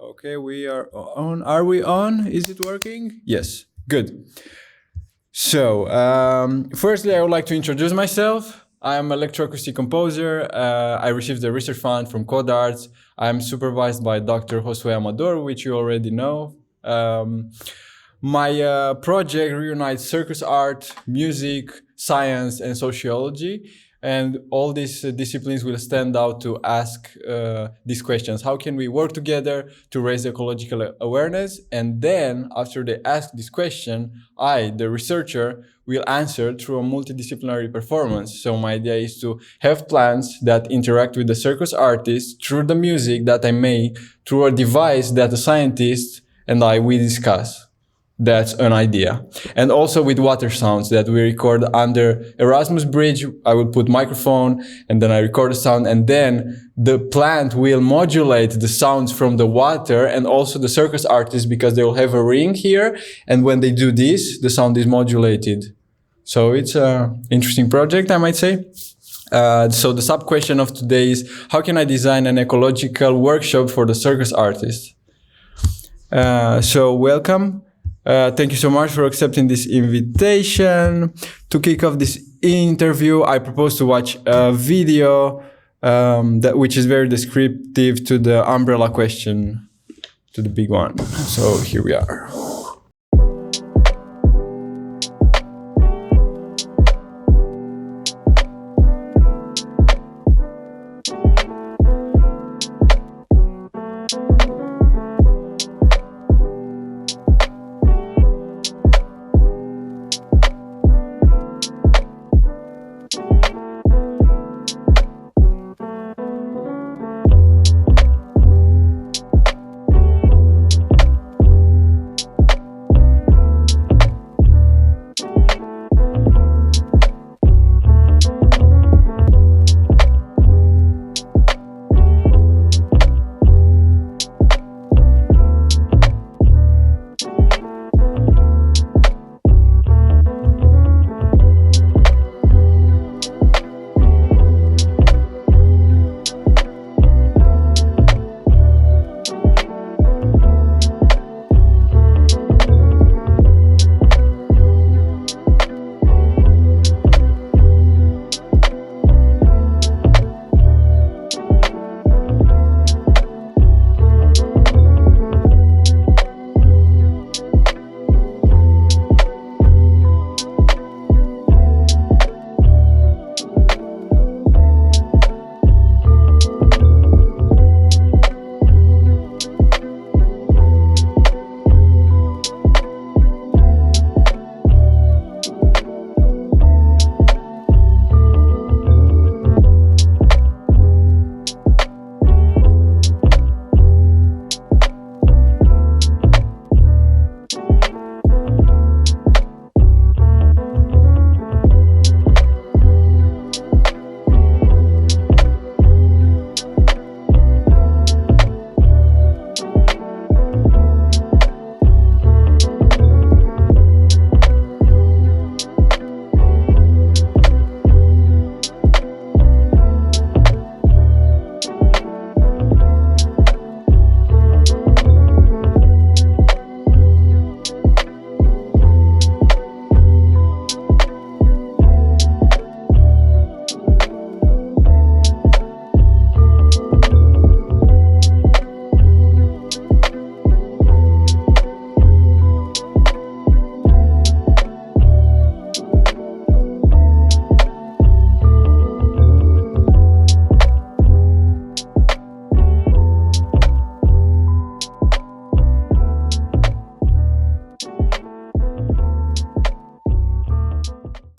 Okay, we are on. Are we on? Is it working? Yes, good. So, firstly, I would like to introduce myself. I'm an electroacoustic composer. I received a research fund from Codarts. I'm supervised by Dr. Josue Amador, which you already know. My project reunites circus art, music, science, and sociology. And all these disciplines will stand out to ask these questions. How can we work together to raise ecological awareness? And then, after they ask this question, I, the researcher, will answer through a multidisciplinary performance. So my idea is to have plans that interact with the circus artist through the music that I make, through a device that the scientist and I, we discuss. That's an idea. And also with water sounds that we record under Erasmus Bridge. I will put microphone and then I record the sound, and then the plant will modulate the sounds from the water and also the circus artists, because they will have a ring here. And when they do this, the sound is modulated. So it's an interesting project, I might say. So the sub question of today is, how can I design an ecological workshop for the circus artist? So welcome. Thank you so much for accepting this invitation. To kick off this interview, I propose to watch a video which is very descriptive to the umbrella question, to the big one. So here we are.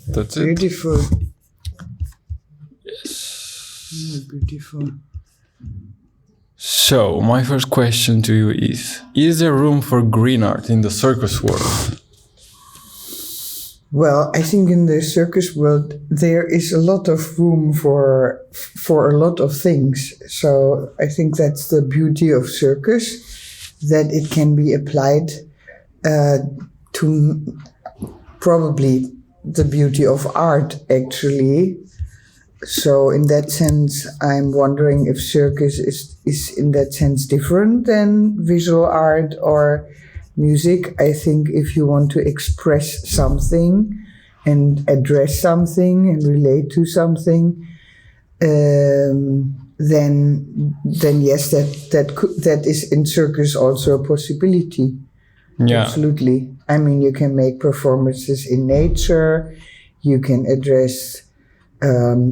That's it. Beautiful. Yes. Yeah, beautiful. So, my first question to you is there room for green art in the circus world? Well, I think in the circus world there is a lot of room for a lot of things. So I think that's the beauty of circus, that it can be applied to probably the beauty of art, actually. So in that sense, I'm wondering if circus is in that sense different than visual art or music. I think if you want to express something and address something and relate to something, then yes, that is in circus also a possibility. Yeah. Absolutely. I mean, you can make performances in nature. You can address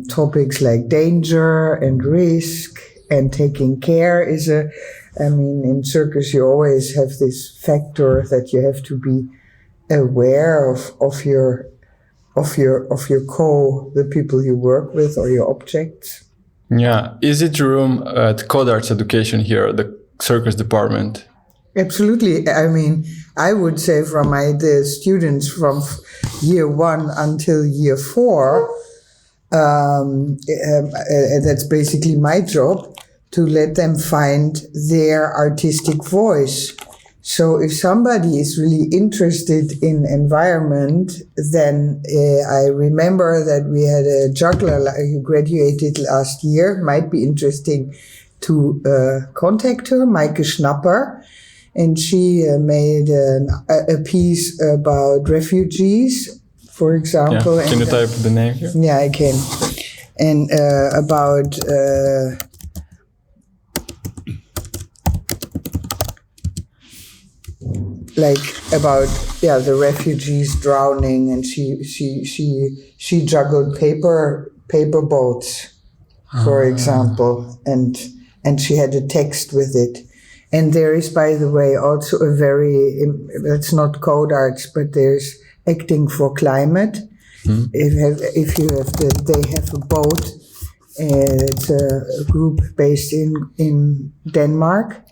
topics like danger and risk and taking care in circus you always have this factor that you have to be aware of your the people you work with or your objects. Yeah. Is it room at Codarts education here, the circus department? Absolutely. I mean, I would say from the students from year 1 until year 4, that's basically my job, to let them find their artistic voice. So if somebody is really interested in environment, then I remember that we had a juggler who graduated last year. Might be interesting to contact her, Maike Schnapper. And she made a piece about refugees, for example. Yeah. Can you type the name here? Yeah, I can. And about the refugees drowning, and she juggled paper boats, for example, and she had a text with it. And there is, by the way, also it's not Codarts, but there's Acting for Climate. Mm-hmm. They have a boat. It's a group based in Denmark.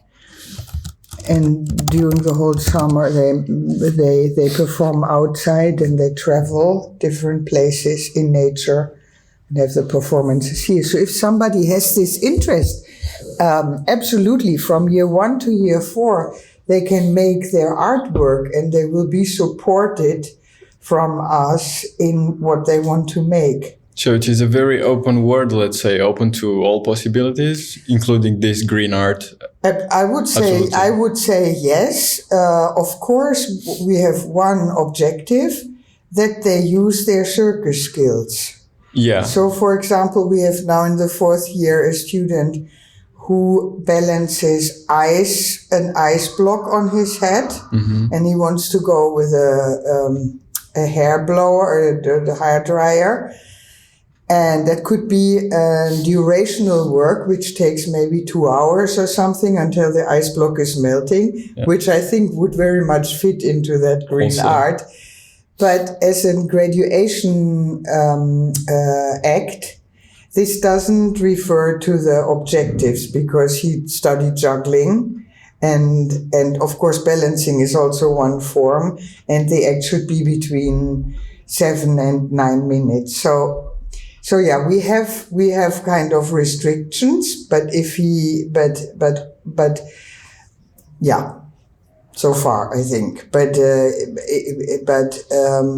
And during the whole summer, they perform outside and they travel different places in nature and have the performances here. So if somebody has this interest, absolutely, from year 1 to year 4, they can make their artwork and they will be supported from us in what they want to make. So it is a very open world, let's say, open to all possibilities, including this green art. I would say yes. Of course, we have one objective, that they use their circus skills. Yeah. So, for example, we have now in the 4th year a student who balances an ice block on his head, mm-hmm. and he wants to go with a hair blower or the hair dryer. And that could be durational work, which takes maybe 2 hours or something until the ice block is melting, which I think would very much fit into that green art. But as a graduation act, this doesn't refer to the objectives because he studied juggling. And of course, balancing is also one form. And the act should be between 7 and 9 minutes. So yeah, we have kind of restrictions, but yeah, so far I think. But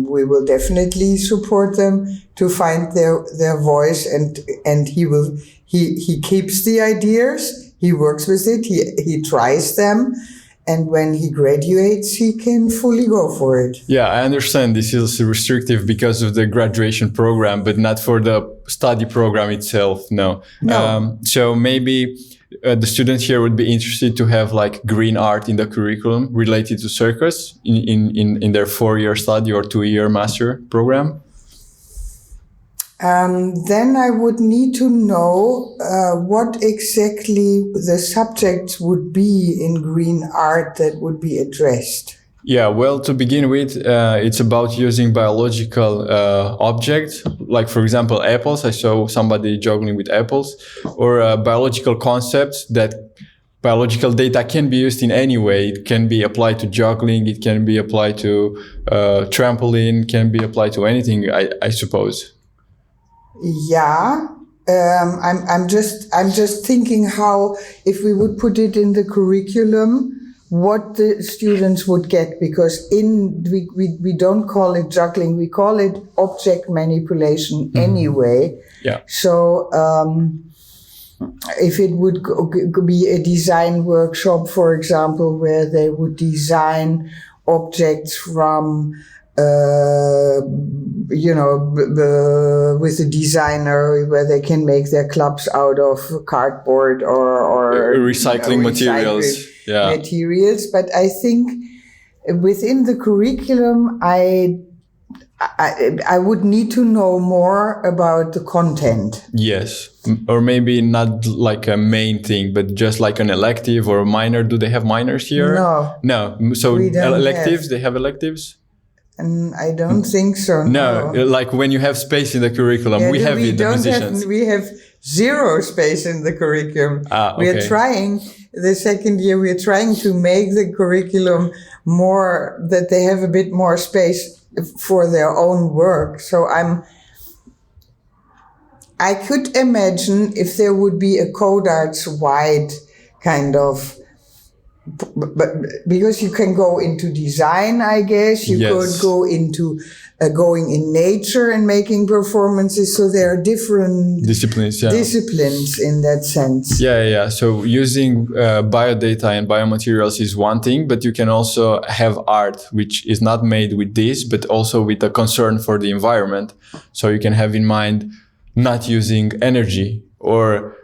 we will definitely support them to find their voice, and he keeps the ideas, he works with it, he tries them. And when he graduates, he can fully go for it. Yeah, I understand this is restrictive because of the graduation program, but not for the study program itself. No. So maybe the students here would be interested to have like green art in the curriculum related to circus in their 4-year study or 2-year master program. Then I would need to know what exactly the subjects would be in green art that would be addressed. Yeah, well, to begin with, it's about using biological objects, like, for example, apples. I saw somebody juggling with apples, or biological concepts that biological data can be used in any way. It can be applied to juggling, it can be applied to trampoline, can be applied to anything, I suppose. Yeah, I'm just thinking how, if we would put it in the curriculum, what the students would get, because we don't call it juggling, we call it object manipulation anyway. Yeah. So if it would be a design workshop, for example, where they would design objects from with a designer, where they can make their clubs out of cardboard or recycling materials. Materials. But I think within the curriculum, I would need to know more about the content. Yes. Or maybe not like a main thing, but just like an elective or a minor. Do they have minors here? No. So electives, they have electives? And I don't think so. No, like when you have space in the curriculum, we have it, the musicians. We have zero space in the curriculum. Okay. We are trying, the second year, we are trying to make the curriculum more, that they have a bit more space for their own work. So I could imagine if there would be a Codarts wide kind of, but because you can go into design, I guess you could go into going in nature and making performances. So there are different disciplines in that sense. Yeah. So using biodata and biomaterials is one thing, but you can also have art which is not made with this, but also with a concern for the environment. So you can have in mind not using energy, or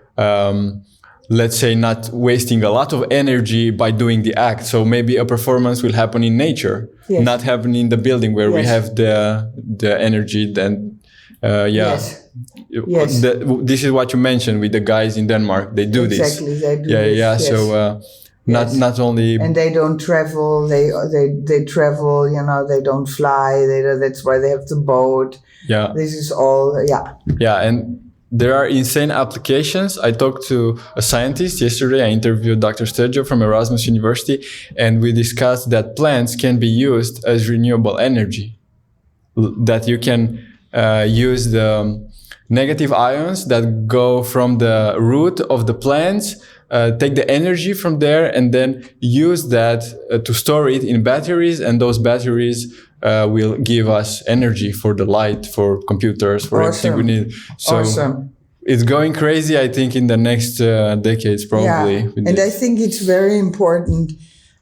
let's say not wasting a lot of energy by doing the act. So maybe a performance will happen in nature, not happen in the building where we have the energy. Then, this is what you mentioned with the guys in Denmark. They do this. Exactly, they do this. Yes. So not only, and they don't travel. They travel. They don't fly. That's why they have the boat. Yeah. This is all. Yeah, and there are insane applications. I talked to a scientist yesterday. I interviewed Dr. Sturgeon from Erasmus University, and we discussed that plants can be used as renewable energy. That you can use the negative ions that go from the root of the plants, take the energy from there, and then use that to store it in batteries, and those batteries will give us energy for the light, for computers, for everything we need. So it's going crazy, I think, in the next decades, probably. Yeah. And I think it's very important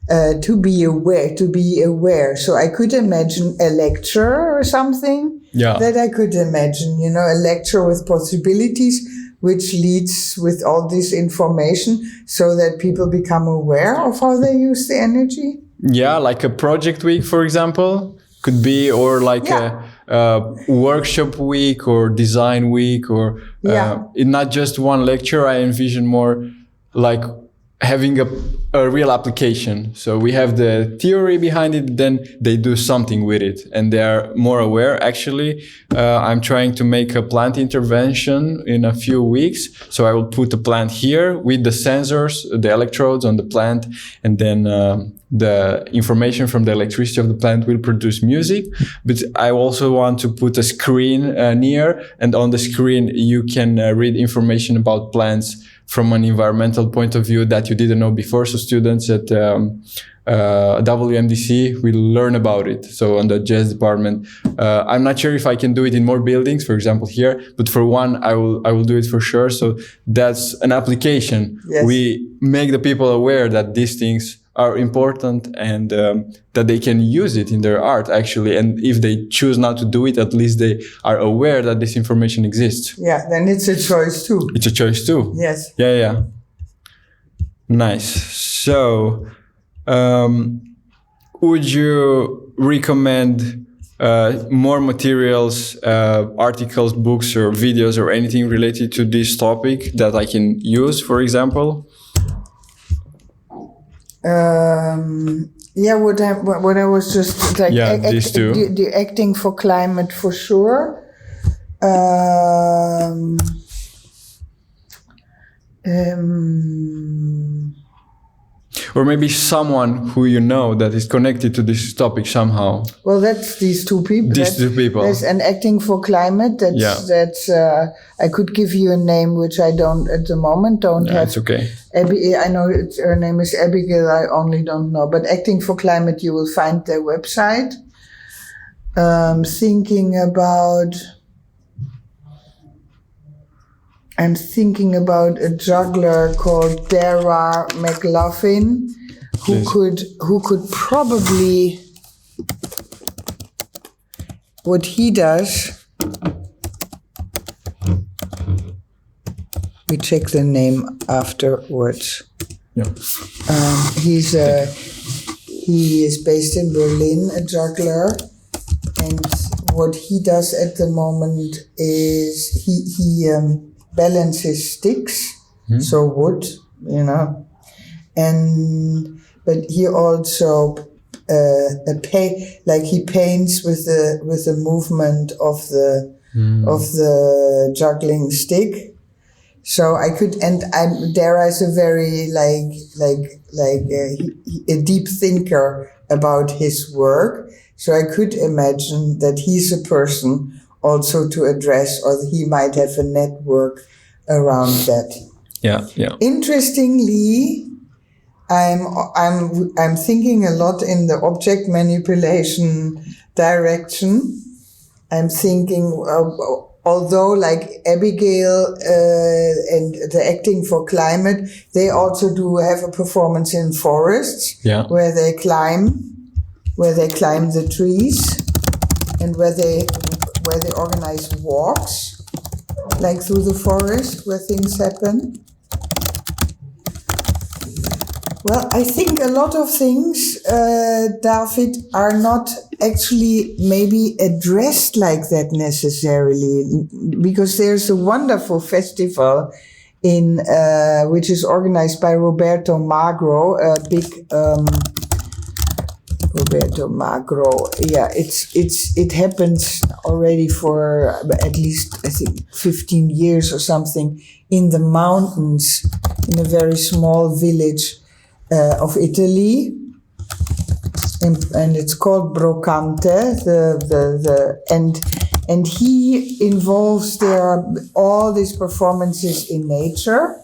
to be aware. So I could imagine a lecture or something that I could imagine, a lecture with possibilities, which leads with all this information so that people become aware of how they use the energy. Yeah, like a project week, for example, could be, or like a workshop week or design week, or not just one lecture. I envision more like having a real application. So we have the theory behind it, then they do something with it, and they are more aware. Actually, I'm trying to make a plant intervention in a few weeks. So I will put the plant here with the sensors, the electrodes on the plant, and then the information from the electricity of the plant will produce music. But I also want to put a screen near, and on the screen you can read information about plants from an environmental point of view that you didn't know before. So students at WMDC will learn about it. So on the jazz department, I'm not sure if I can do it in more buildings, for example here, but for one, I will do it for sure. So that's an application. Yes. We make the people aware that these things are important, and that they can use it in their art, actually. And if they choose not to do it, at least they are aware that this information exists. Yeah, then it's a choice too. It's a choice too. Yes. Yeah. Nice. So, would you recommend more materials, articles, books, or videos, or anything related to this topic that I can use, for example? What I was just like, these two. The acting for climate for sure. Or maybe someone who you know that is connected to this topic somehow. Well, that's these two people. These two people. There's an Acting for Climate. That's I could give you a name which I don't at the moment have. It's okay. I know her name is Abigail. I only don't know. But Acting for Climate, you will find their website. I'm thinking about a juggler called Dara McLaughlin, who could probably, what he does, we check the name afterwards. Yeah. He is based in Berlin, a juggler, and what he does at the moment is he balances sticks, so wood, but he also he paints with the movement of the juggling stick. So Dara is a very a deep thinker about his work. So I could imagine that he's a person also to address, or he might have a network around that. Yeah. Interestingly, I'm thinking a lot in the object manipulation direction. I'm thinking, although like Abigail and the Acting for Climate, they also do have a performance in forests, where they climb the trees, and where they organize walks, like through the forest where things happen. Well, I think a lot of things, David, are not actually maybe addressed like that necessarily, because there's a wonderful festival which is organized by Roberto Magro, a big Roberto Magro. Yeah, it happens already for at least, I think, 15 years or something in the mountains in a very small village of Italy, and it's called Brocante. And he involves all these performances in nature,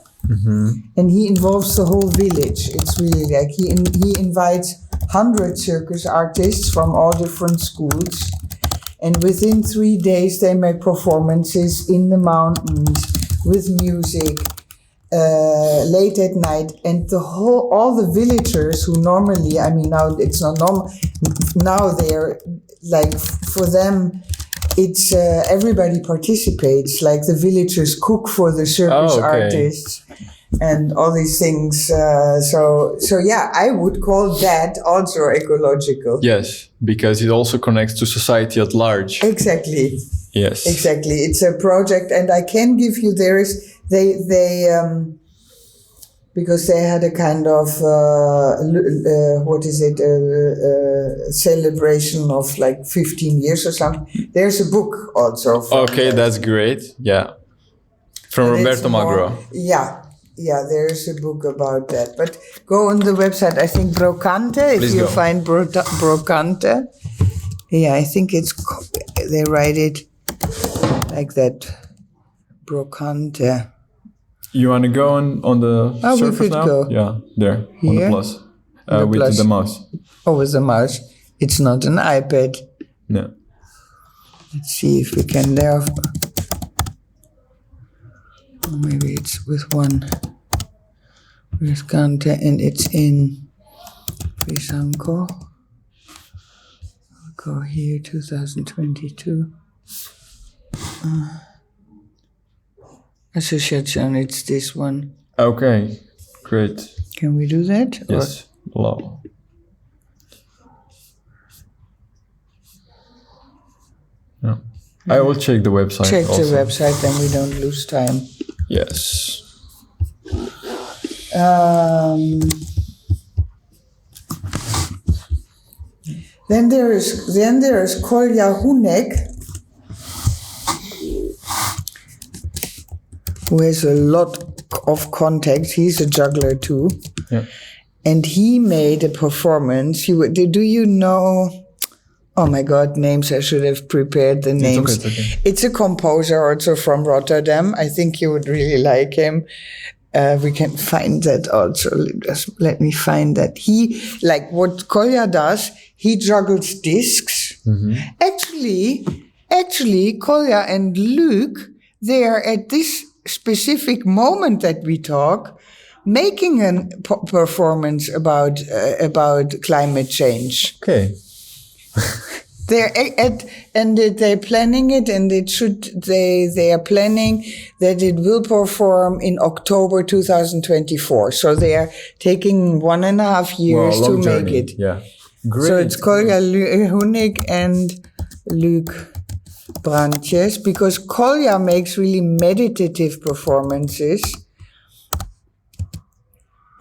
and he involves the whole village. It's really like he invites 100 circus artists from all different schools, and within 3 days they make performances in the mountains with music late at night, and all the villagers who normally, now it's not normal, now they're like, for them it's everybody participates, like the villagers cook for the circus artists and all these things. So yeah, I would call that also ecological. Yes, because it also connects to society at large. Exactly. Yes. Exactly. It's a project, and I can give you, because they had a kind of, celebration of like 15 years or something. There's a book also. Okay, that's great. Yeah. From Roberto Magro. Yeah, there's a book about that. But go on the website, I think Brocante, if you find Brocante. Yeah, I think they write it like that, Brocante. You want to go on the surface now? Go. Yeah, there, here? on the plus. With the mouse. Oh, with the mouse. It's not an iPad. No. Let's see if we can there. Or maybe it's with one. With Kante, and it's in Frisanko. I'll go here, 2022. Association, it's this one. Okay, great. Can we do that? Yes, below. Yeah. I will check the website. Check the website, then we don't lose time. Yes. Then there is Kolja Hunek, who has a lot of contacts. He's a juggler too. Yeah. and he made a performance. Do you know? Oh my God, names! I should have prepared the names. It's okay. It's a composer also from Rotterdam. I think you would really like him. We can find that also. Just let me find that. He, like what Kolja does, he juggles discs. Mm-hmm. Actually, Kolja and Luc, they are at this specific moment that we talk, making a performance about climate change. Okay. They're planning it, and they are planning that it will perform in October 2024. So they are taking 1.5 years to make it. Yeah. Great. So it's Kolja Hunig and Luc Brandtjes, because Kolja makes really meditative performances.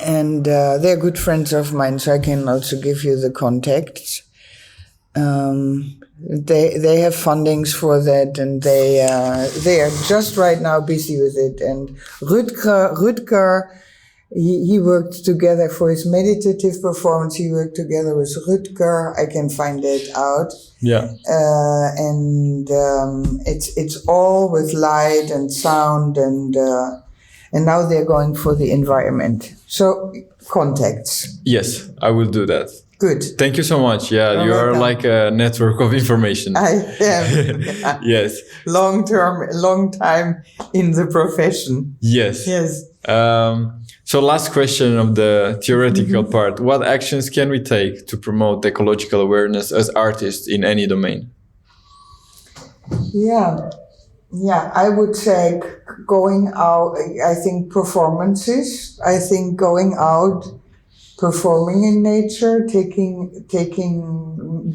And they're good friends of mine, so I can also give you the contacts. They have fundings for that, and they are just right now busy with it. And Rutger, he worked together for his meditative performance. He worked together with Rutger. I can find it out. Yeah. And it's all with light and sound, and now they're going for the environment. So contacts. Yes, I will do that. Good. Thank you so much. Yeah, you are like a network of information. I am. Yes. Long time in the profession. Yes. Yes. So last question of the theoretical part. What actions can we take to promote ecological awareness as artists in any domain? Yeah, I would say going out, I think performances. I think going out, performing in nature, taking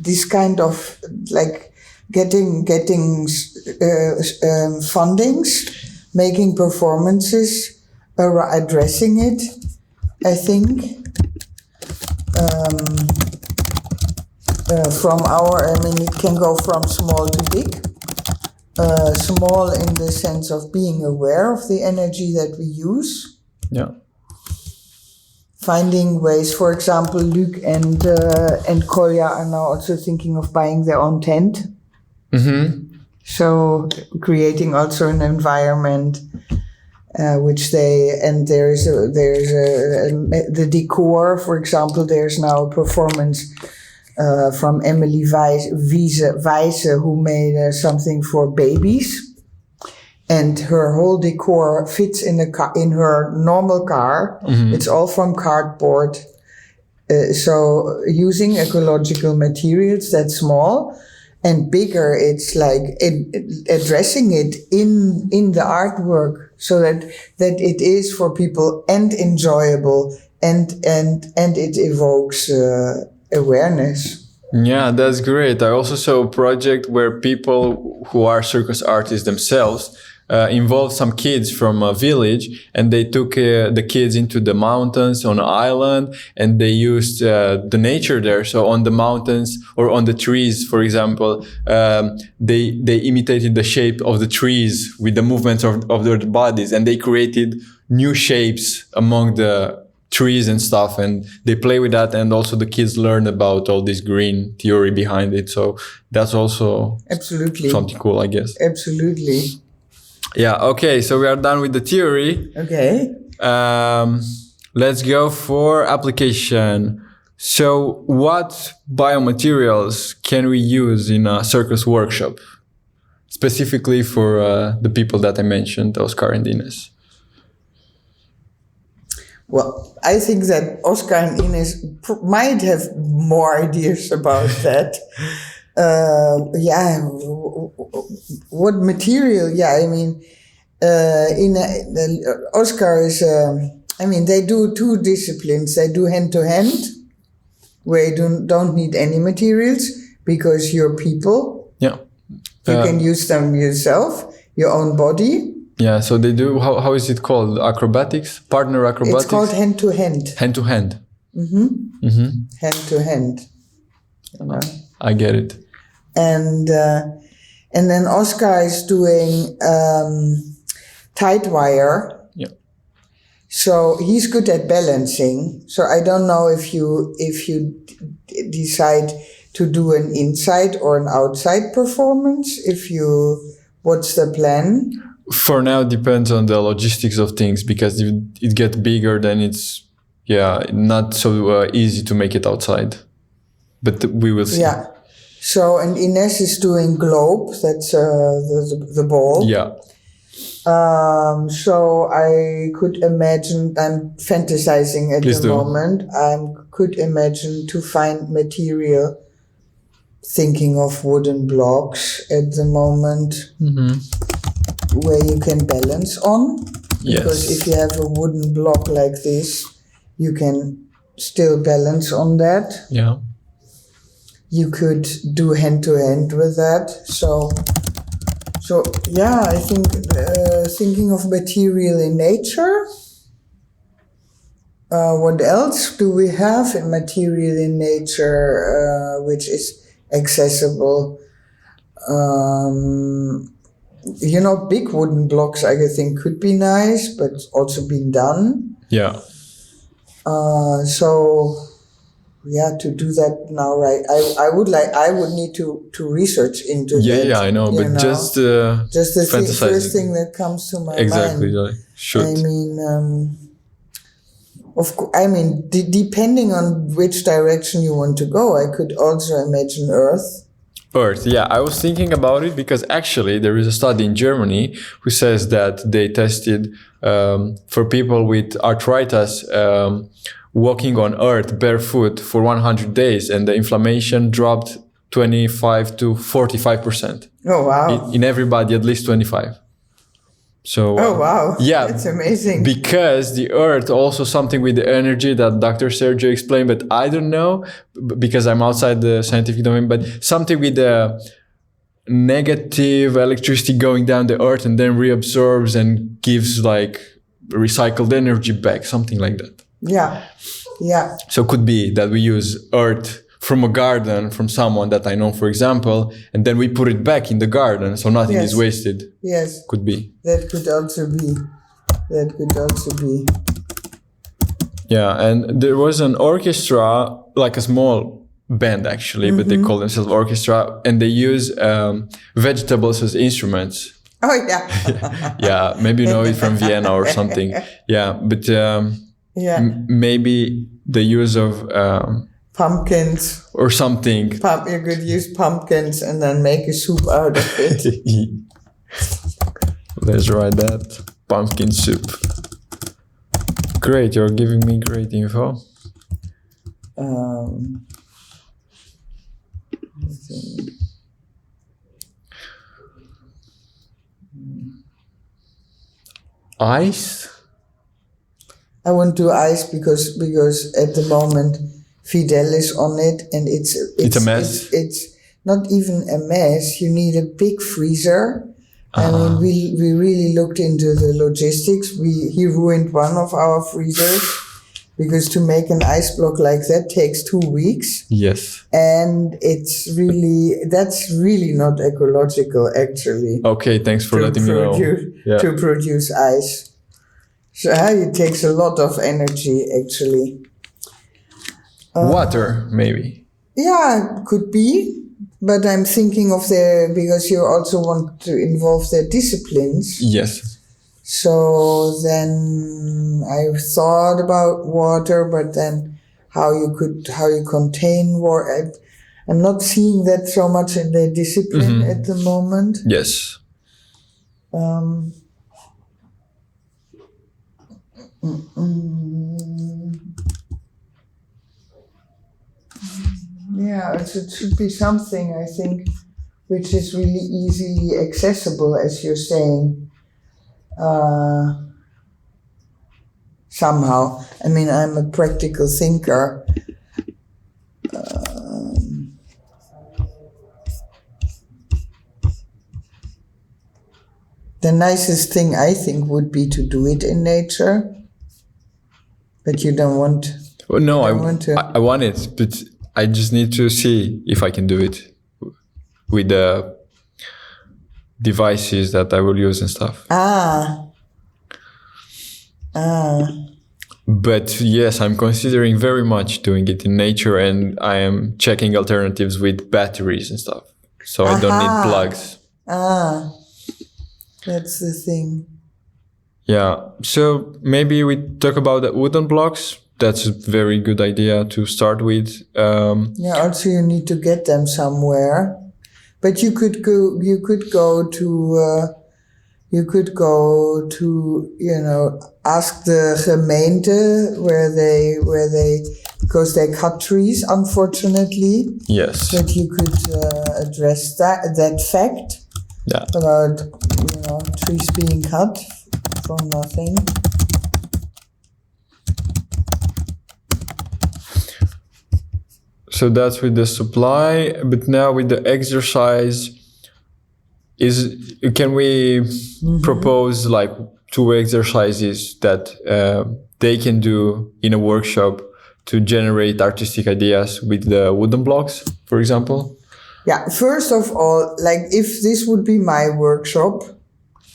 this kind of like getting fundings, making performances, addressing it. I think it can go from small to big. Small in the sense of being aware of the energy that we use. Yeah. Finding ways, for example, Luc and Kolja are now also thinking of buying their own tent. Mm-hmm. So creating also an environment which there's the decor, for example. There's now a performance from Emily Weise, who made something for babies. And her whole decor fits in her normal car. Mm-hmm. It's all from cardboard. So using ecological materials, that's small. And bigger, it's like addressing it in the artwork, so that it is for people and enjoyable and it evokes awareness. Yeah, that's great. I also saw a project where people who are circus artists themselves involved some kids from a village, and they took the kids into the mountains on an island, and they used the nature there. So on the mountains or on the trees, for example, they imitated the shape of the trees with the movements of their bodies, and they created new shapes among the trees and stuff, and they play with that, and also the kids learn about all this green theory behind it. So that's also absolutely something cool, I guess. Absolutely. Yeah, okay, so we are done with the theory. Okay. Let's go for application. So what biomaterials can we use in a circus workshop? Specifically for the people that I mentioned, Oscar and Ines. Well, I think that Oscar and Ines might have more ideas about that. What material? Yeah, I mean, Oscar is, they do two disciplines. They do hand-to-hand, where you don't need any materials because you're people. Yeah. You can use them yourself, your own body. Yeah, so they do, how is it called? Acrobatics? Partner acrobatics? It's called hand-to-hand. Hand-to-hand. Mm-hmm. Mm-hmm. Hand-to-hand. You know? I get it. And then Oscar is doing tight wire. Yeah. So he's good at balancing. So I don't know if you decide to do an inside or an outside performance. What's the plan? For now, it depends on the logistics of things, because if it gets bigger, then it's not so easy to make it outside. But we will see. Yeah. So, and Ines is doing globe. That's the ball. Yeah. So I could imagine, I'm fantasizing at Please the do. moment, I could imagine to find material, thinking of wooden blocks at the moment, where you can balance on. Because if you have a wooden block like this, you can still balance on that. Yeah. You could do hand-to-hand with that. So yeah, I think thinking of material in nature. What else do we have in material in nature which is accessible? Big wooden blocks I think could be nice, but also been done. Yeah. To do that now, right? I would need to research into that. Yeah, I know, but just the fantasizing. first thing that comes to my Exactly, mind. should. I mean, depending on which direction you want to go, I could also imagine Earth. Earth, yeah. I was thinking about it because actually there is a study in Germany who says that they tested for people with arthritis walking on Earth barefoot for 100 days, and the inflammation dropped 25 to 45%. Oh, wow. In everybody, at least 25. So, wow. Yeah. That's amazing. Because the Earth, also something with the energy that Dr. Sergio explained, but I don't know because I'm outside the scientific domain, but something with the negative electricity going down the Earth and then reabsorbs and gives like recycled energy back, something like that. Yeah. So it could be that we use Earth from a garden, from someone that I know, for example, and then we put it back in the garden, so nothing is wasted. Yes. Could be. That could also be. Yeah, and there was an orchestra, like a small band actually, but they call themselves orchestra, and they use vegetables as instruments. Oh, yeah. Yeah, maybe you know it from Vienna or something. Yeah, but maybe the use of... pumpkins. Or something. You could use pumpkins and then make a soup out of it. Let's write that. Pumpkin soup. Great, you're giving me great info. Ice? I won't do ice because at the moment Fidel is on it and it's a mess. It's not even a mess. You need a big freezer. I mean, we really looked into the logistics. He ruined one of our freezers because to make an ice block like that takes 2 weeks. Yes. And that's really not ecological actually. Okay, thanks for letting me know. To produce ice. So it takes a lot of energy actually. Water, maybe. Yeah, could be. But I'm thinking of because you also want to involve their disciplines. Yes. So then I thought about water, but then how you contain water. I'm not seeing that so much in their discipline at the moment. Yes. Yeah, it should be something, I think, which is really easily accessible, as you're saying. Somehow. I mean, I'm a practical thinker. The nicest thing, I think, would be to do it in nature. But you don't want... Well, no, I want it, but I just need to see if I can do it with the devices that I will use and stuff. But yes, I'm considering very much doing it in nature, and I am checking alternatives with batteries and stuff. So I don't need plugs. That's the thing. Yeah. So maybe we talk about the wooden blocks. That's a very good idea to start with. Also you need to get them somewhere. But you could go to, ask the gemeente where they, because they cut trees, unfortunately. Yes. That you could address that fact. Yeah. About, trees being cut for nothing. So that's with the supply, but now with the exercise, can we propose like 2 exercises that they can do in a workshop to generate artistic ideas with the wooden blocks, for example? Yeah, first of all, like if this would be my workshop,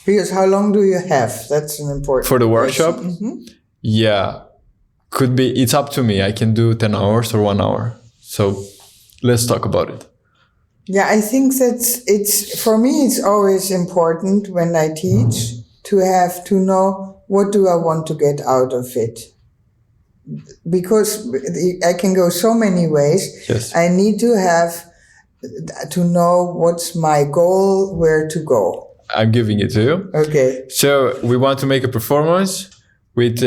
because how long do you have? That's an important For the workshop? question. Yeah, could be, it's up to me. I can do 10 hours or 1 hour. So let's talk about it. Yeah, I think for me, it's always important when I teach to know what do I want to get out of it. Because I can go so many ways. Yes. I need to know what's my goal, where to go. I'm giving it to you. Okay. So we want to make a performance with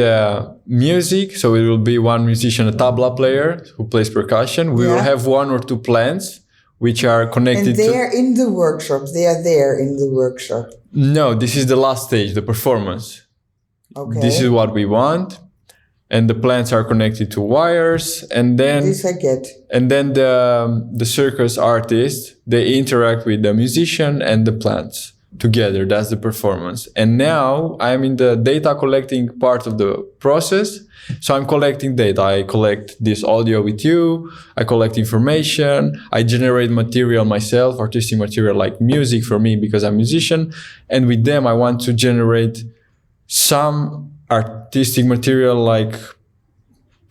music. So it will be one musician, a tabla player who plays percussion. We will have 1 or 2 plants which are connected and they're in the workshop. They are there in the workshop. No, this is the last stage, the performance. Okay. This is what we want. And the plants are connected to wires. And then this I get. And then the circus artist, they interact with the musician and the plants together. That's the performance. And now I'm in the data collecting part of the process. So I'm collecting data. I collect this audio with you. I collect information. I generate material myself, artistic material like music for me because I'm a musician. And with them, I want to generate some artistic material like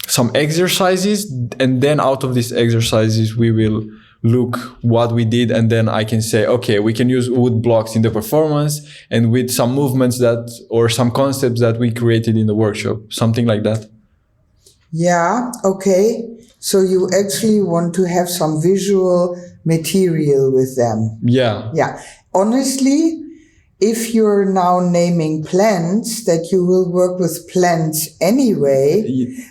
some exercises. And then out of these exercises, we will look what we did, and then I can say, okay, we can use wood blocks in the performance and with some movements or some concepts that we created in the workshop, something like that. Yeah, okay. So you actually want to have some visual material with them. Yeah. Yeah. Honestly, if you're now naming plants, that you will work with plants anyway,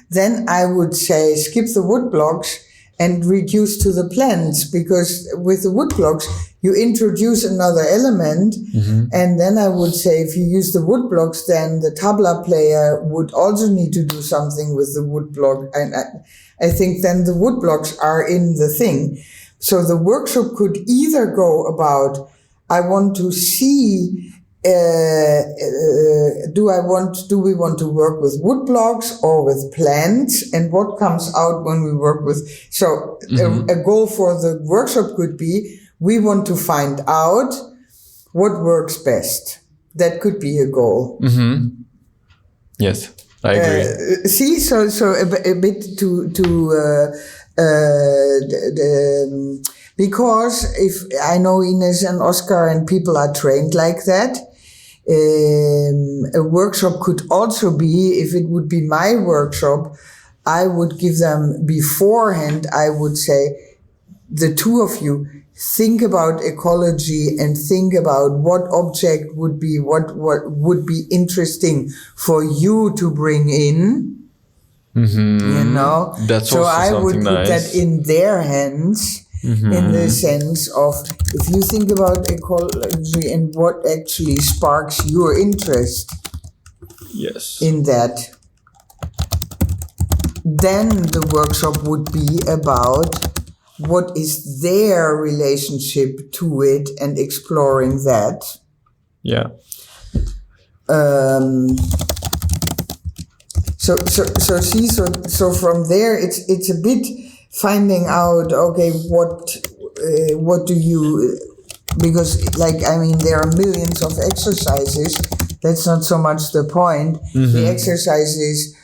then I would say skip the wood blocks and reduce to the plants, because with the wood blocks, you introduce another element. Mm-hmm. And then I would say if you use the wood blocks, then the tabla player would also need to do something with the wood block. And I think then the wood blocks are in the thing. So the workshop could either go about, I want to see, do we want to work with wood blocks or with plants, and what comes out when we work with, so a goal for the workshop could be, we want to find out what works best. That could be a goal. Mm-hmm. Yes, I agree. See, so a bit because if I know Ines and Oscar and people are trained like that, a workshop could also be, if it would be my workshop, I would give them beforehand, I would say, the two of you, think about ecology and think about what object would be, what would be interesting for you to bring in. Mm-hmm. That's so also I would something put nice. That in their hands. Mm-hmm. In the sense of, if you think about ecology and what actually sparks your interest, yes, in that, then the workshop would be about what is their relationship to it and exploring that. Yeah. So from there, it's a bit finding out, okay, what do you, because there are millions of exercises That's not so much the point. The exercise is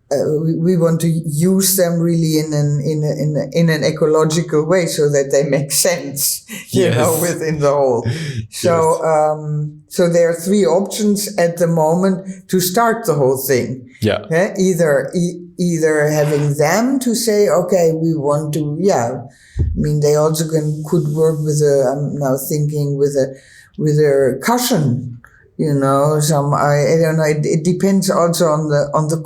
we want to use them really in an ecological way so that they make sense, you know, within the whole. So so there are three options at the moment to start the whole thing. Either having them to say, okay, we want to, I mean, they also could work with I'm now thinking with a cushion, you know, I don't know, it depends also on the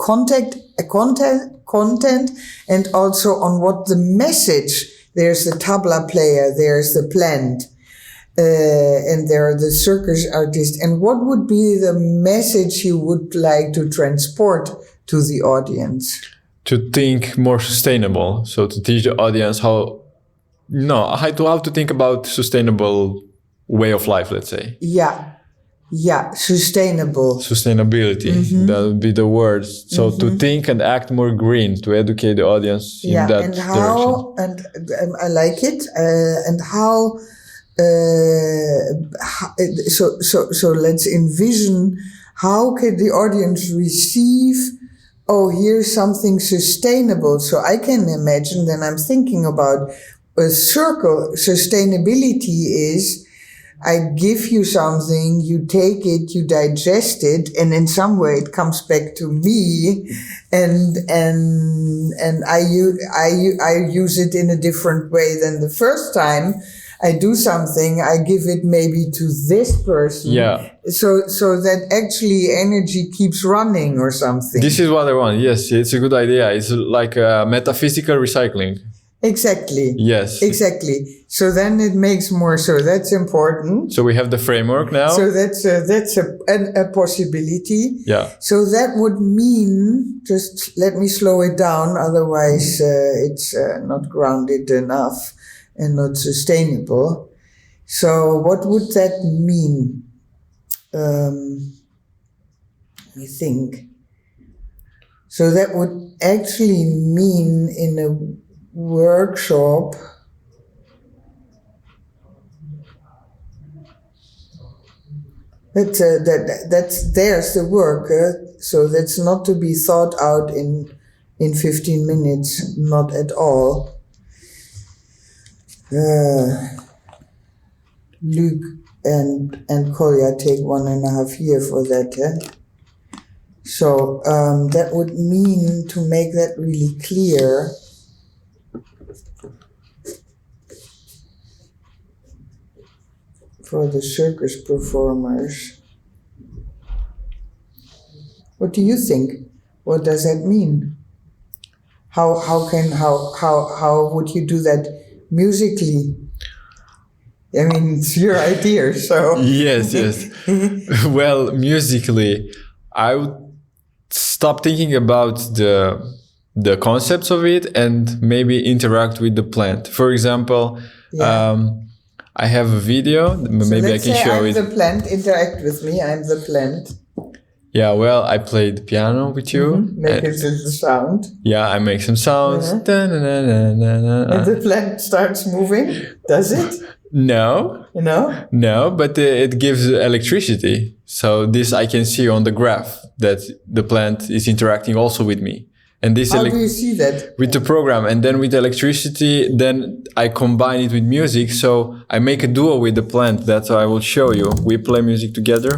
content and also on what the message. There's the tabla player, there's the plant, and there are the circus artists. And what would be the message you would like to transport to the audience? To think more sustainable. So to teach the audience how to think about sustainable way of life, let's say. Sustainability, that would be the word. So to think and act more green, to educate the audience in that direction. And I like it. And how, so let's envision how can the audience receive, oh, here's something sustainable. So I can imagine, then I'm thinking about a circle. Sustainability is, I give you something, you take it, you digest it, and in some way it comes back to me, and I use it in a different way than the first time I do something. I give it maybe to this person, so that actually energy keeps running or something. This is what I want. Yes, it's a good idea. It's like a metaphysical recycling. Exactly. Yes. Exactly. So then it makes more. So that's important. So we have the framework now. So that's a possibility. Yeah. So that would mean, just let me slow it down. Otherwise, it's not grounded enough and not sustainable. So what would that mean? Let me think. So that would actually mean in a workshop there's the work, so that's not to be thought out in 15 minutes, not at all. Luc and Kolja take 1.5 years for that. So that would mean, to make that really clear, for the circus performers. What do you think? What does that mean? How would you do that musically? I mean, it's your idea, so. Yes. Well, musically, I would stop thinking about the concepts of it and maybe interact with the plant. For example, I have a video. Maybe I can show it. I'm the plant. Interact with me. I'm the plant. Yeah, well, I played the piano with you. Make it the sound. Yeah, I make some sounds. And the plant starts moving. Does it? No. No? No, but it gives electricity. So this I can see on the graph that the plant is interacting also with me. And this how do you see that? With the program, and then with electricity, then I combine it with music. So I make a duo with the plant. That's how I will show you. We play music together.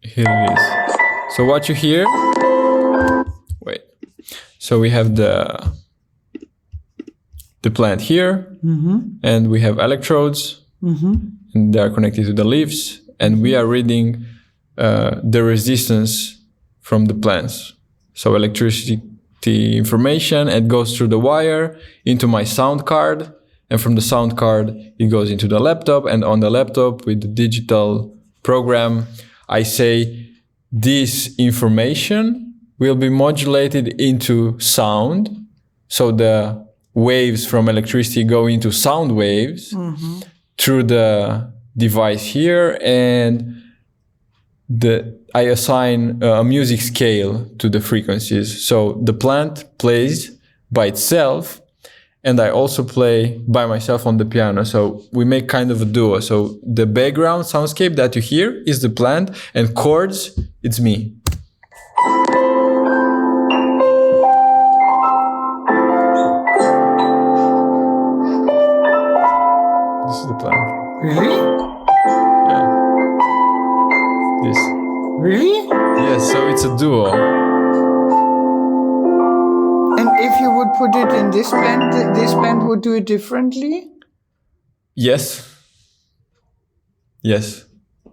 Here it is. So what you hear, wait. So we have the plant here, and we have electrodes, and they are connected to the leaves. And we are reading the resistance from the plants. So electricity information, it goes through the wire into my sound card. And from the sound card, it goes into the laptop. And on the laptop with the digital program, I say this information will be modulated into sound. So the waves from electricity go into sound waves through the device here, and I assign a music scale to the frequencies. So the plant plays by itself, and I also play by myself on the piano. So we make kind of a duo. So the background soundscape that you hear is the plant, and chords, it's me. This is the plant. Really? Yeah. This. Really? Yes, so it's a duo. And if you would put it in this plant would do it differently? Yes. Yes.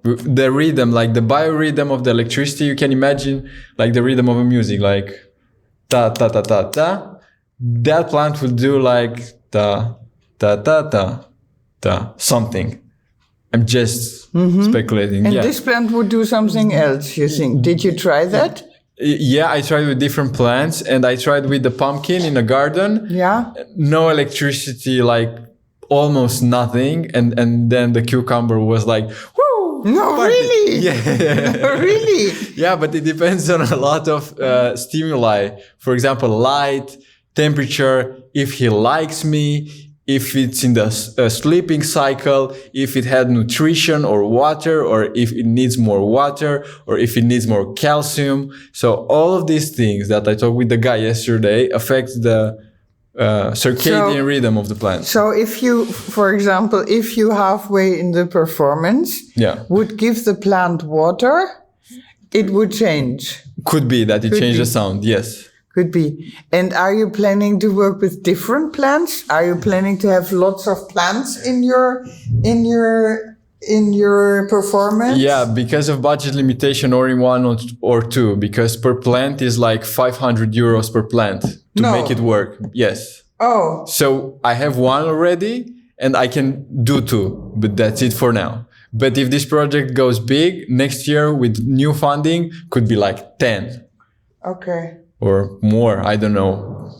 The rhythm, like the biorhythm of the electricity, you can imagine like the rhythm of a music, like ta ta ta ta ta. That plant will do like ta ta ta ta ta something. I'm just speculating. And yeah. this plant would do something else, you think? Did you try that? Yeah, I tried with different plants, and I tried with the pumpkin in a garden. Yeah. No electricity, like almost nothing. And then the cucumber was like, woo! No, party. really? Yeah. No, really? Yeah, but it depends on a lot of stimuli. For example, light, temperature, if he likes me, if it's in the sleeping cycle, if it had nutrition or water, or if it needs more water, or if it needs more calcium. So all of these things that I talked with the guy yesterday affect the circadian rhythm of the plant. So if you, for example, if you halfway in the performance would give the plant water, it would change. Could be that it changed the sound, yes. Could be. And are you planning to work with different plants? Are you planning to have lots of plants in your performance? Yeah, because of budget limitation, or in one or two, because per plant is like 500 euros per plant to make it work. Yes. Oh. So I have one already and I can do two, but that's it for now. But if this project goes big next year with new funding, could be like 10. Okay. Or more, I don't know.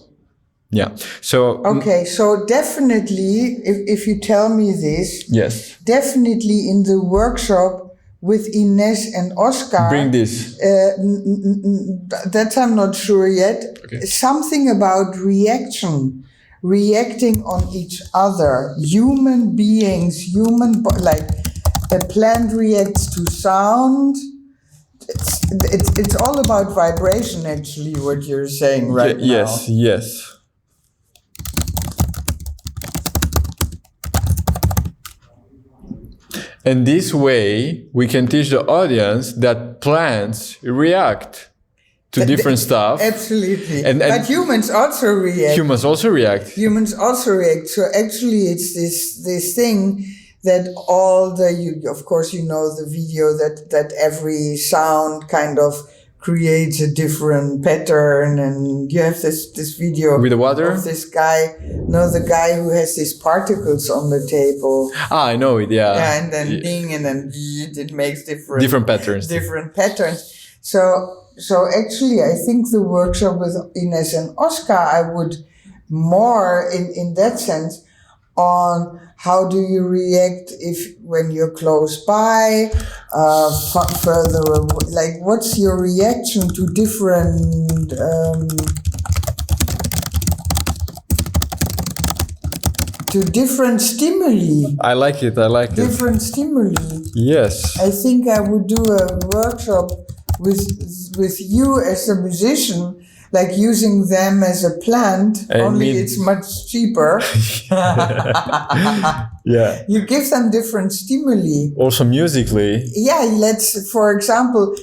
Yeah. So okay, so definitely, if you tell me this, yes, definitely in the workshop with Ines and Oscar, bring this. That I'm not sure yet. Okay. Something about reacting on each other. Human beings, like a plant reacts to sound. It's all about vibration, actually, what you're saying right now. Yes. And this way, we can teach the audience that plants react to different stuff. Absolutely. But humans also react. Humans also react. So actually, it's this thing that of course, you know the video that every sound kind of creates a different pattern, and you have this video with the water of this guy. No, the guy who has these particles on the table. Ah, I know it. Yeah. Yeah, and then ding, and then it makes different patterns. So actually, I think the workshop with Ines and Oscar, I would more in that sense on how do you react when you're close by, further away, like what's your reaction to different stimuli. I like it. Different stimuli. Yes. I think I would do a workshop with you as a musician, like using them as a plant, it's much cheaper. Yeah. You give them different stimuli. Also musically. Yeah, for example,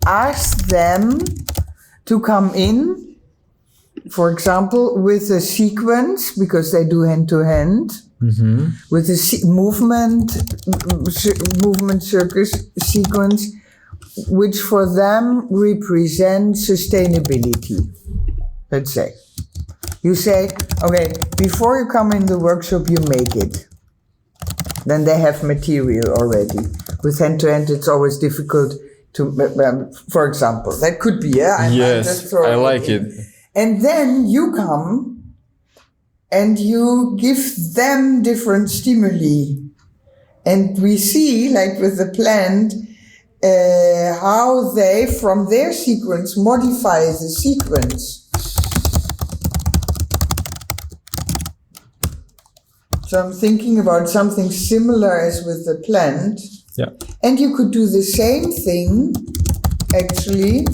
ask them to come in, for example, with a sequence, because they do hand-to-hand, with a movement circus sequence, which for them represents sustainability, let's say. You say, okay, before you come in the workshop, you make it. Then they have material already. With hand-to-hand, it's always difficult to, for example, that could be, Yes, I like it. And then you come and you give them different stimuli. And we see, like with the plant, how they, from their sequence, modify the sequence. So I'm thinking about something similar as with the plant. Yeah. And you could do the same thing, actually,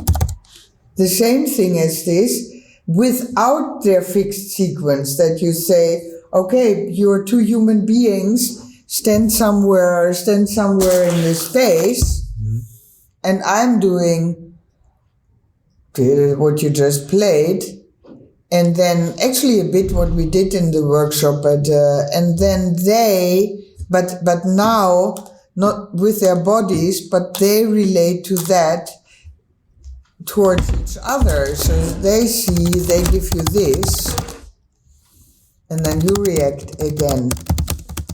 the same thing as this, without their fixed sequence, that you say, okay, you're two human beings, stand somewhere in the space, and I'm doing what you just played, and then actually a bit what we did in the workshop, and then but now, not with their bodies, but they relate to that towards each other. So they give you this, and then you react again.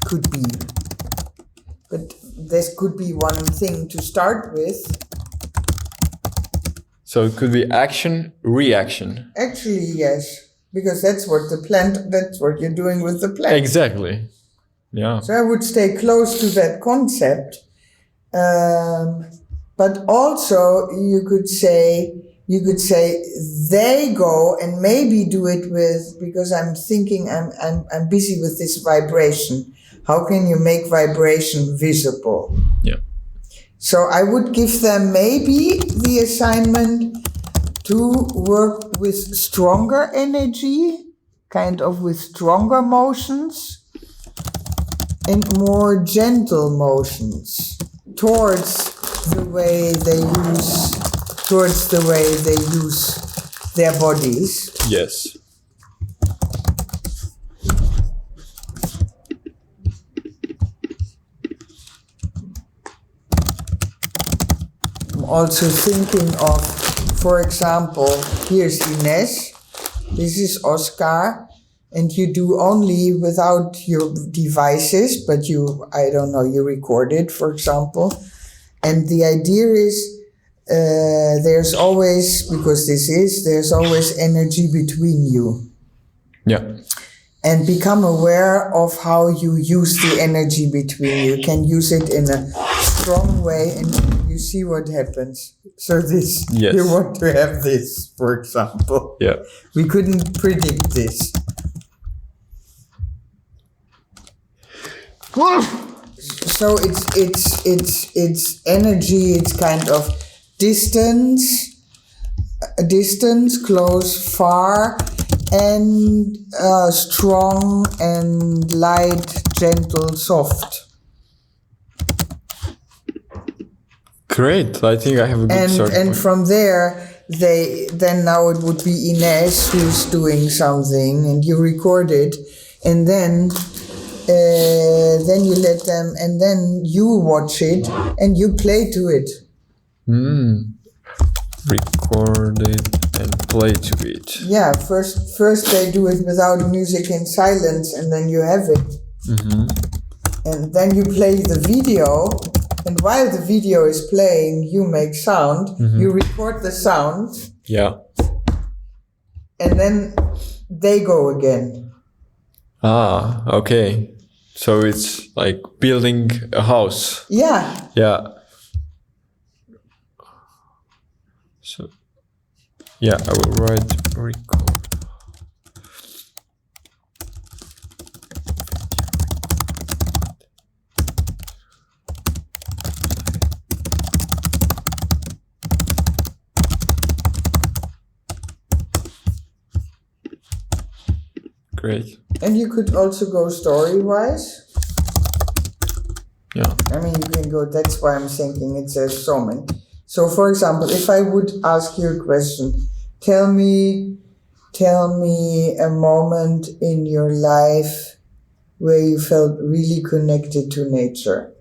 Could be. But this could be one thing to start with. So it could be action, reaction. Actually, yes. Because that's what you're doing with the plant. Exactly. Yeah. So I would stay close to that concept. But also you could say they go and maybe do it with, because I'm thinking I'm busy with this vibration. How can you make vibration visible? Yeah. So I would give them maybe the assignment to work with stronger energy, kind of with stronger motions, and more gentle motions towards the way they use their bodies. Yes. I'm also thinking of, for example, here's Ines, this is Oscar, and you do only without your devices, but you record it, for example. And the idea is there's always energy between you. Yeah. And become aware of how you use the energy between you. You can use it in a strong way and you see what happens. So this, yes. You want to have this, for example. Yeah. We couldn't predict this. So it's energy, it's kind of distance, close, far, and strong and light, gentle, soft. Great. I think I have a good start And point. from there, now it would be Ines who's doing something, and you record it, and then you let them, and then you watch it and you play to it. Record it and play to it. Yeah, first they do it without music and silence, and then you have it. Mm-hmm. And then you play the video, and while the video is playing, you make sound. Mm-hmm. You record the sound. Yeah. And then they go again. Ah, okay. So it's like building a house. Yeah. Yeah. So, yeah, I will write record. Great. And you could also go story-wise. Yeah. I mean, you can go, that's why I'm thinking it says so many. So, for example, if I would ask you a question, tell me a moment in your life where you felt really connected to nature.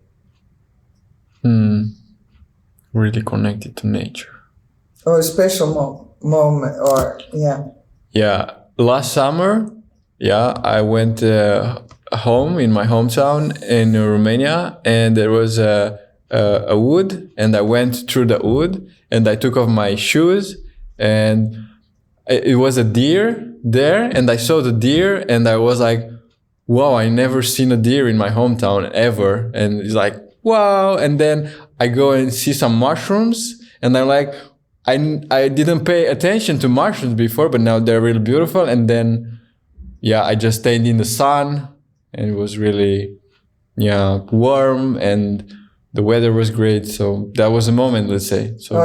Really connected to nature. Or a special moment, or, yeah. Yeah. Last summer, I went home in my hometown in Romania, and there was a wood, and I went through the wood, and I took off my shoes, and it was a deer there, and I saw the deer, and I was like, wow, I never seen a deer in my hometown ever. And it's like, wow. And then I go and see some mushrooms, and I'm like, I didn't pay attention to mushrooms before, but now they're really beautiful. And then, I just stayed in the sun, and it was really warm, and the weather was great. So that was a moment, let's say. So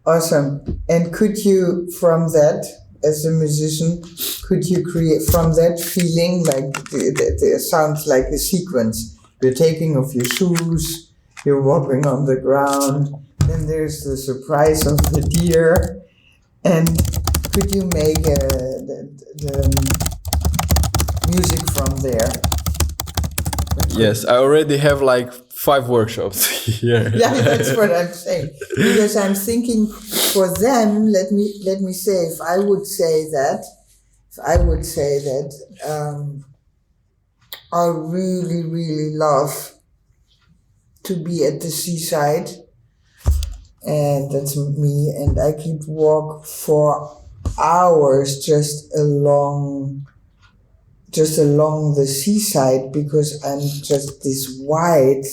Awesome. And could you, from that, as a musician, could you create from that feeling, like it sounds like a sequence? You're taking off your shoes, you're walking on the ground, then there's the surprise of the deer, and could you make the music from there? yes, I already have like 5 workshops here. Yeah, that's what I'm saying. Because I'm thinking for them, let me say, if I would say that, I really, really love to be at the seaside, and that's me, and I could walk for hours just along the seaside, because I'm just this white.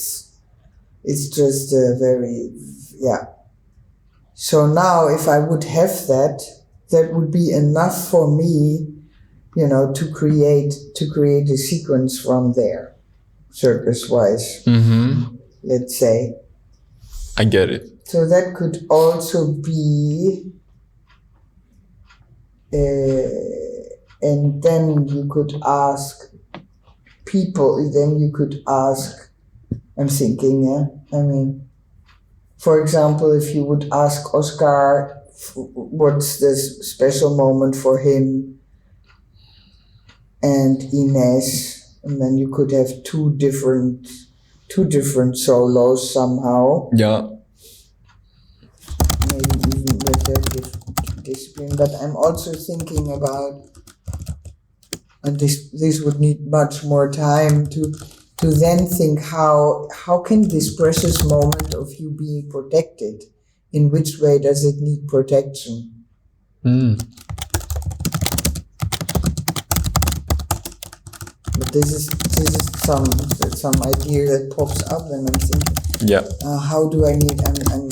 It's just So now if I would have that would be enough for me, to create a sequence from there, circus-wise, let's say. I get it. So that could also be, and then you could ask people, I'm thinking, for example, if you would ask Oscar what's this special moment for him, and Ines, and then you could have two different solos somehow. Yeah. Maybe even with their different discipline. But I'm also thinking about, and this would need much more time to then think how can this precious moment of you being protected, in which way does it need protection? But this is some idea that pops up, and I'm thinking, how do I need? I'm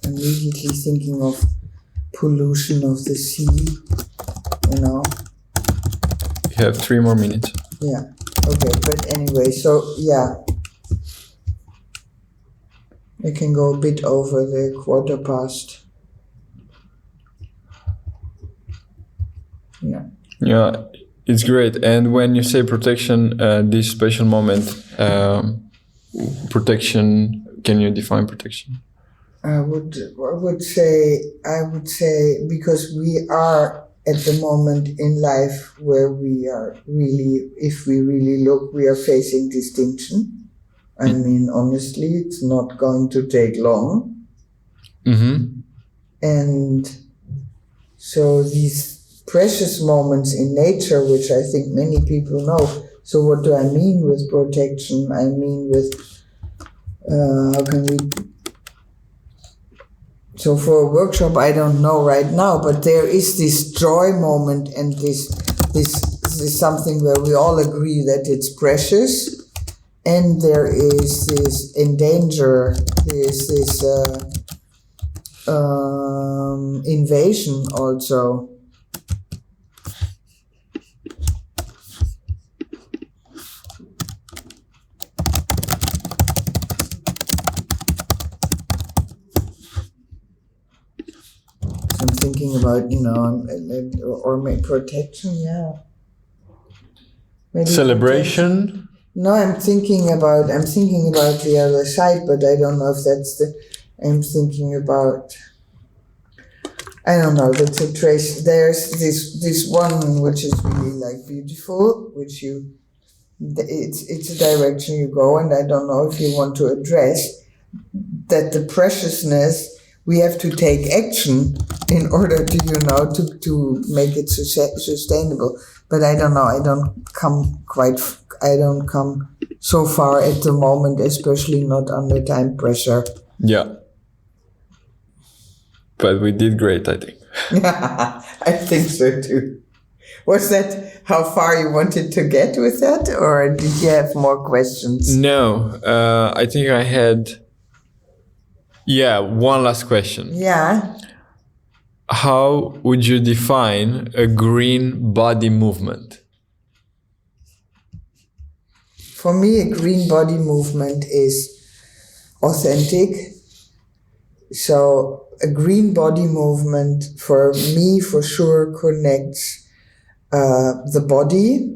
immediately thinking of pollution of the sea. You have 3 more minutes. Yeah. Okay. But anyway, so I can go a bit over the 1:15. Yeah. Yeah, it's great. And when you say protection, this special moment, protection, can you define protection? I would say because we are at the moment in life where we are really, if we really look, we are facing distinction. I mean, honestly, it's not going to take long. And so these precious moments in nature, which I think many people know. So what do I mean with protection? I mean with, how can we... So for a workshop, I don't know right now, but there is this joy moment, and this is something where we all agree that it's precious, and there is this endangered, there's this invasion also. I'm thinking about, or maybe protection, Maybe celebration. Protection. No, I'm thinking about the other side, but I don't know if that's I'm thinking about, I don't know, that's a trace. There's this one which is really beautiful, which it's a direction you go, and I don't know if you want to address that the preciousness, we have to take action in order to to make it sustainable. But I don't know. I don't come so far at the moment, especially not under time pressure. Yeah. But we did great, I think. I think so too. Was that how far you wanted to get with that, or did you have more questions? No, I think I had... one last question. Yeah. How would you define a green body movement? For me, a green body movement is authentic. So a green body movement for me for sure connects the body,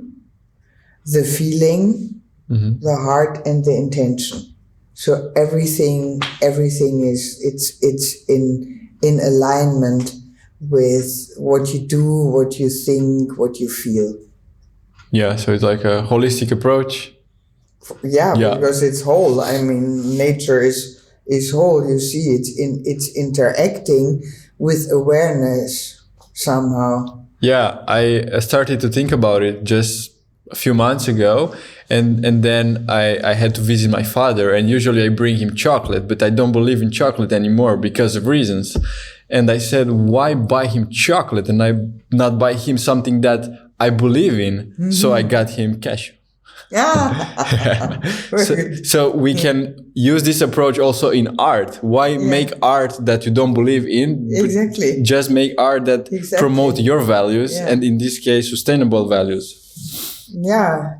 the feeling, the heart, and the intention. So everything is it's in alignment with what you do, what you think, what you feel. Yeah, so it's like a holistic approach. Yeah, because it's whole. I mean, nature is whole. You see, it's interacting with awareness somehow. Yeah, I started to think about it just a few months ago, and then I had to visit my father, and usually I bring him chocolate, but I don't believe in chocolate anymore because of reasons. And I said, why buy him chocolate and I not buy him something that I believe in? So I got him cashew. Yeah. So we can use this approach also in art. Why make art that you don't believe in? Exactly. Just make art that promote your values, and in this case, sustainable values. Yeah.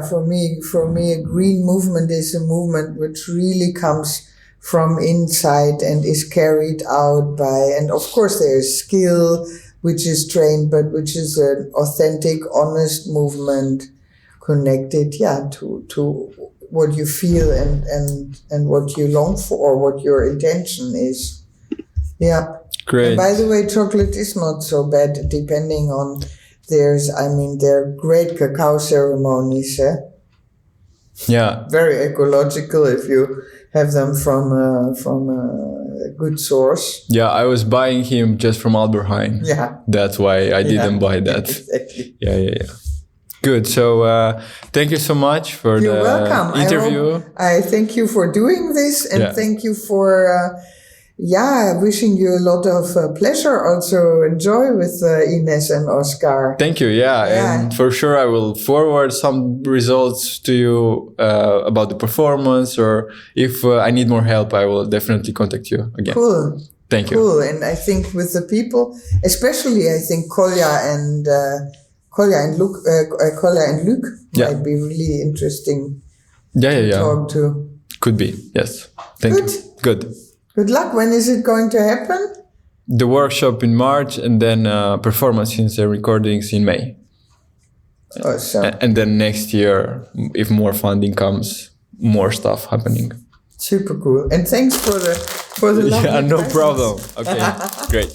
For me, a green movement is a movement which really comes from inside and is carried out by, and of course there's skill which is trained, but which is an authentic, honest movement connected, to what you feel and what you long for, or what your intention is. Yeah. Great. And by the way, chocolate is not so bad, depending on, there are great cacao ceremonies, Yeah. very ecological if you have them from a good source. Yeah, I was buying him just from Albert Heijn. Yeah. That's why I didn't buy that. Exactly. Yeah. Good. So thank you so much for You're the welcome. interview. I thank you for doing this, and thank you for wishing you a lot of pleasure, also enjoy with Ines and Oscar. Thank you. Yeah, and for sure I will forward some results to you about the performance, or if I need more help, I will definitely contact you again. Cool. Thank you. Cool. And I think with the people, especially I think Kolja and Luc might be really interesting to talk to. Could be, yes. Thank you. Good. Good luck. When is it going to happen? The workshop in March, and then performances and recordings in May. Awesome. And then next year, if more funding comes, more stuff happening. Super cool. And thanks for the Yeah, no presents. problem. Okay, great.